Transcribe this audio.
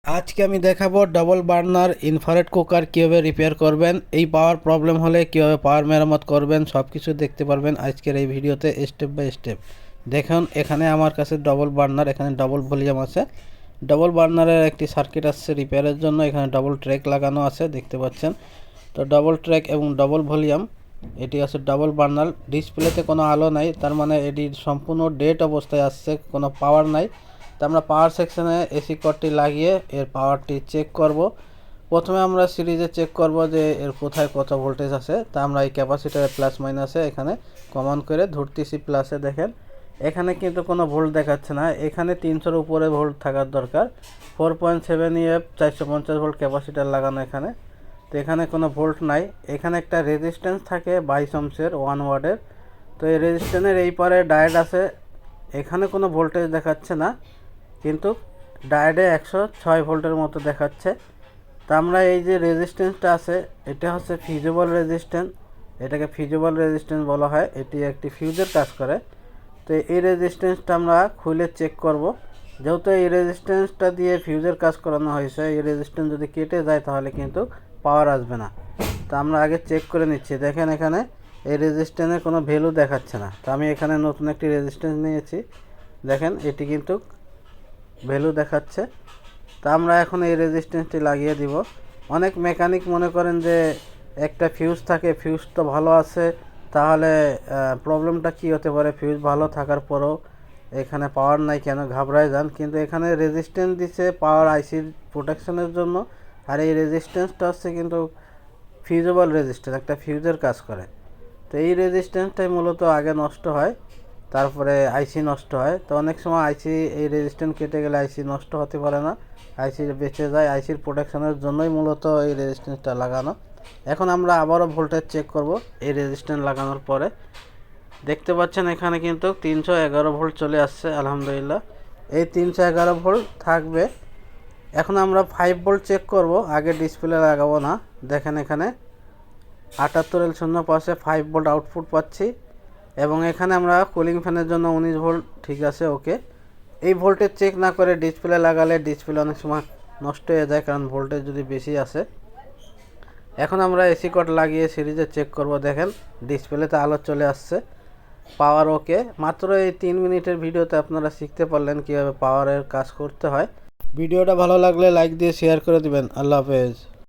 আজকে আমি দেখাবো ডাবল বার্নার ইনফ্রারেড কুকার কীভাবে রিপেয়ার করবেন, এই পাওয়ার প্রবলেম হলে কীভাবে পাওয়ার মেরামত করবেন, সব কিছু দেখতে পারবেন আজকের এই ভিডিওতে স্টেপ বাই স্টেপ। দেখুন এখানে আমার কাছে ডাবল বার্নার, এখানে ডাবল ভলিউম আছে। ডাবল বার্নারের একটি সার্কিট আসছে রিপেয়ারের জন্য, এখানে ডাবল ট্র্যাক লাগানো আছে দেখতে পাচ্ছেন। তো ডাবল ট্র্যাক এবং ডাবল ভলিউম, এটি আছে ডাবল বার্নার। ডিসপ্লেতে কোনো আলো নাই, তার মানে এটি সম্পূর্ণ ডেড অবস্থায় আসছে, কোনো পাওয়ার নাই। তো আমরা পাওয়ার সেকশনে এসি কর্ডটি লাগিয়ে এর পাওয়ারটি চেক করব। প্রথমে আমরা সিরিজে চেক করব যে এর কোথায় কত ভোল্টেজ আছে। তা আমরা এই ক্যাপাসিটারের প্লাস মাইনাসে এখানে কমন করে ধরতেছি প্লাসে। দেখেন এখানে কিন্তু কোনো ভোল্ট দেখাচ্ছে না, এখানে 300-র উপরে ভোল্ট থাকার দরকার। 4.7 EF 450 ভোল্ট ক্যাপাসিটার লাগানো এখানে, তো এখানে কোনো ভোল্ট নাই। এখানে একটা রেজিস্ট্যান্স থাকে 22 ohms-এর 1 ওয়াটের। তো এই রেজিস্ট্যান্সের এই পারে ডায়োড আছে, এখানে কোনো ভোল্টেজ দেখাচ্ছে না, কিন্তু ডায়োডে 106 ভোল্টের মতো দেখাচ্ছে। তা আমরা এই যে রেজিস্ট্যান্সটা আছে, এটা হচ্ছে ফিউজেবল রেজিস্ট্যান্স, এটাকে ফিউজেবল রেজিস্ট্যান্স বলা হয়, এটি একটি ফিউজের কাজ করে। তো এই রেজিস্ট্যান্সটা আমরা খুলে চেক করব। যেহেতু এই রেজিস্ট্যান্সটা দিয়ে ফিউজের কাজ করানো হয়েছে, এই রেজিস্ট্যান্স যদি কেটে যায় তাহলে কিন্তু পাওয়ার আসবে না। তো আমরা আগে চেক করে নিচ্ছি। দেখেন এখানে এই রেজিস্ট্যান্সের কোনো ভ্যালু দেখাচ্ছে না। তো আমি এখানে নতুন একটি রেজিস্ট্যান্স নিয়েছি, দেখেন এটি কিন্তু ভ্যালু দেখাচ্ছে। তা আমরা এখন এই রেজিস্ট্যান্সটি লাগিয়ে দিব। অনেক মেকানিক মনে করেন যে একটা ফিউজ থাকে, ফিউজ তো ভালো আছে, তাহলে প্রবলেমটা কি হতে পারে, ফিউজ ভালো থাকার পরেও এখানে পাওয়ার নাই কেন, ঘাবড়ায় যান। কিন্তু এখানে রেজিস্ট্যান্স দিচ্ছে পাওয়ার আইসির প্রোটেকশনের জন্য, আর এই রেজিস্ট্যান্সটা হচ্ছে কিন্তু ফিউজেবল রেজিস্ট্যান্স, একটা ফিউজের কাজ করে। তো এই রেজিস্ট্যান্সটাই মূলত আগে নষ্ট হয়, তারপরে আইসি নষ্ট হয়। তো অনেক সময় আইসি এই রেজিস্ট্যান্স কেটে গেলে আইসি নষ্ট হতে পারে না, আইসি বেঁচে যায়। আইসির প্রোটেকশনের জন্যই মূলত এই রেজিস্ট্যান্সটা লাগানো। এখন আমরা আবারও ভোল্টেজ চেক করব এই রেজিস্ট্যান্স লাগানোর পরে। দেখতে পাচ্ছেন এখানে কিন্তু 311 ভোল্ট চলে আসছে, আলহামদুলিল্লাহ। এই 311 ভোল্ট থাকবে। এখন আমরা 5 ভোল্ট চেক করব, আগে ডিসপ্লে লাগাবো না। দেখেন এখানে 78L0 পাশে 5 ভোল্ট আউটপুট পাচ্ছি, এবং এখানে আমরা কুলিং ফ্যানের জন্য 19 ভোল্ট, ঠিক আছে, ওকে। এই ভোল্টেজ চেক না করে ডিসপ্লে লাগালে ডিসপ্লে অনেক সময় নষ্ট হয়ে যায়, কারণ ভোল্টেজ যদি বেশি আসে। এখন আমরা এসি কর্ড লাগিয়ে সিরিজে চেক করব। দেখেন ডিসপ্লেতে আলো চলে আসছে, পাওয়ার ওকে। মাত্র এই 3 মিনিটের ভিডিওতে আপনারা শিখতে পারলেন কীভাবে পাওয়ারের কাজ করতে হয়। ভিডিওটা ভালো লাগলে লাইক দিয়ে শেয়ার করে দিবেন। আল্লাহ হাফেজ।